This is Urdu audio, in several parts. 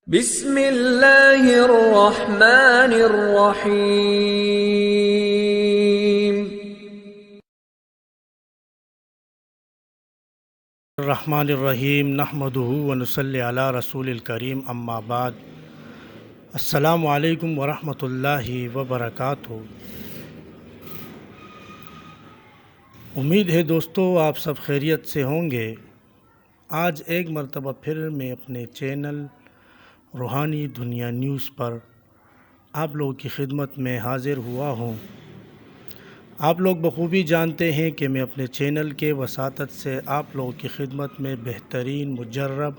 بسم اللہ الرحمن الرحیم۔ الرحمن الرحیم نحمدہ ونصلی علی رسول الکریم اما بعد۔ السلام علیکم ورحمۃ اللہ وبرکاتہ۔ امید ہے دوستو آپ سب خیریت سے ہوں گے۔ آج ایک مرتبہ پھر میں اپنے چینل روحانی دنیا نیوز پر آپ لوگوں کی خدمت میں حاضر ہوا ہوں۔ آپ لوگ بخوبی جانتے ہیں کہ میں اپنے چینل کے وساطت سے آپ لوگوں کی خدمت میں بہترین، مجرب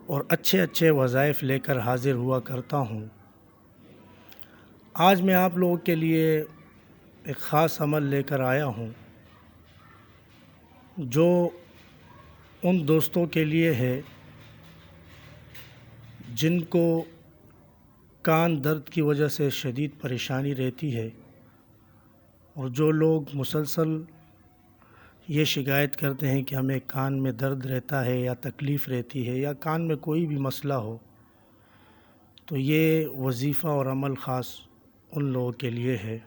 اور اچھے وظائف لے کر حاضر ہوا کرتا ہوں۔ آج میں آپ لوگوں کے لیے ایک خاص عمل لے کر آیا ہوں جو ان دوستوں کے لیے ہے جن کو کان درد کی وجہ سے شدید پریشانی رہتی ہے، اور جو لوگ مسلسل یہ شکایت کرتے ہیں کہ ہمیں کان میں درد رہتا ہے یا تکلیف رہتی ہے یا کان میں کوئی بھی مسئلہ ہو، تو یہ وظیفہ اور عمل خاص ان لوگوں کے لیے ہے۔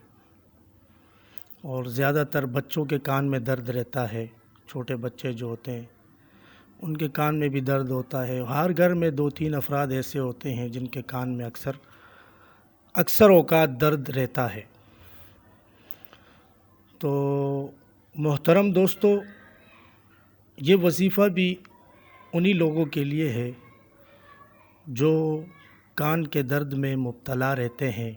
اور زیادہ تر بچوں کے کان میں درد رہتا ہے، چھوٹے بچے جو ہوتے ہیں ان کے کان میں بھی درد ہوتا ہے۔ ہر گھر میں 2-3 افراد ایسے ہوتے ہیں جن کے کان میں اکثر اوقات درد رہتا ہے۔ تو محترم دوستو، یہ وظیفہ بھی انہی لوگوں کے لیے ہے جو کان کے درد میں مبتلا رہتے ہیں۔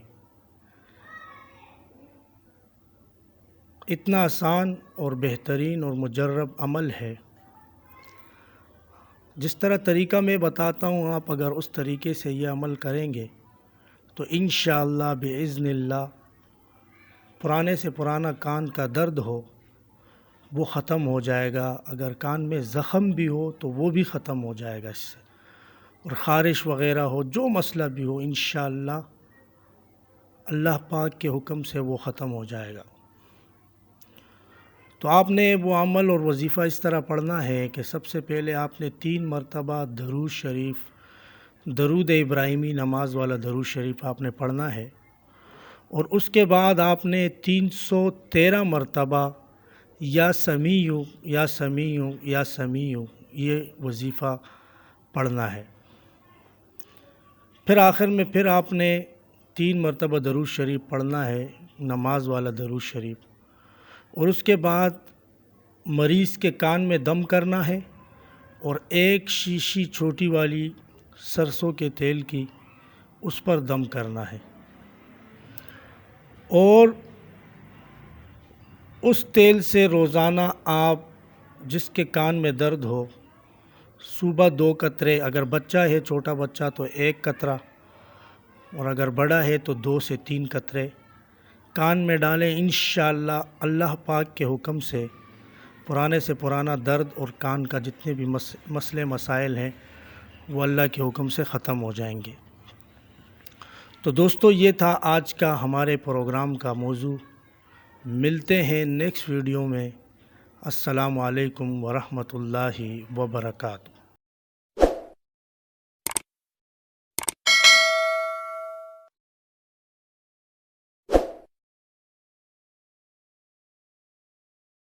اتنا آسان اور بہترین اور مجرب عمل ہے۔ جس طرح طریقہ میں بتاتا ہوں، آپ اگر اس طریقے سے یہ عمل کریں گے تو انشاءاللہ بإذن اللہ پرانے سے پرانا کان کا درد ہو وہ ختم ہو جائے گا۔ اگر کان میں زخم بھی ہو تو وہ بھی ختم ہو جائے گا اس سے، اور خارش وغیرہ ہو، جو مسئلہ بھی ہو، انشاءاللہ اللہ پاک کے حکم سے وہ ختم ہو جائے گا۔ تو آپ نے وہ عمل اور وظیفہ اس طرح پڑھنا ہے کہ سب سے پہلے آپ نے 3 مرتبہ درود شریف، درود ابراہیمی نماز والا درود شریف آپ نے پڑھنا ہے، اور اس کے بعد آپ نے 313 مرتبہ یا سمیع یا سمیع یا سمیع یہ وظیفہ پڑھنا ہے۔ پھر آخر میں پھر آپ نے 3 مرتبہ درود شریف پڑھنا ہے، نماز والا درود شریف، اور اس کے بعد مریض کے کان میں دم کرنا ہے، اور 1 شیشی چھوٹی والی سرسوں کے تیل کی اس پر دم کرنا ہے، اور اس تیل سے روزانہ آپ جس کے کان میں درد ہو صبح 2 قطرے، اگر بچہ ہے چھوٹا بچہ تو 1 قطرہ، اور اگر بڑا ہے تو 2 سے 3 قطرے کان میں ڈالیں۔ انشاءاللہ اللہ پاک کے حکم سے پرانے سے پرانا درد اور کان کا جتنے بھی مسئلے مسائل ہیں وہ اللہ کے حکم سے ختم ہو جائیں گے۔ تو دوستو، یہ تھا آج کا ہمارے پروگرام کا موضوع۔ ملتے ہیں نیکسٹ ویڈیو میں۔ السلام علیکم ورحمۃ اللہ وبرکاتہ۔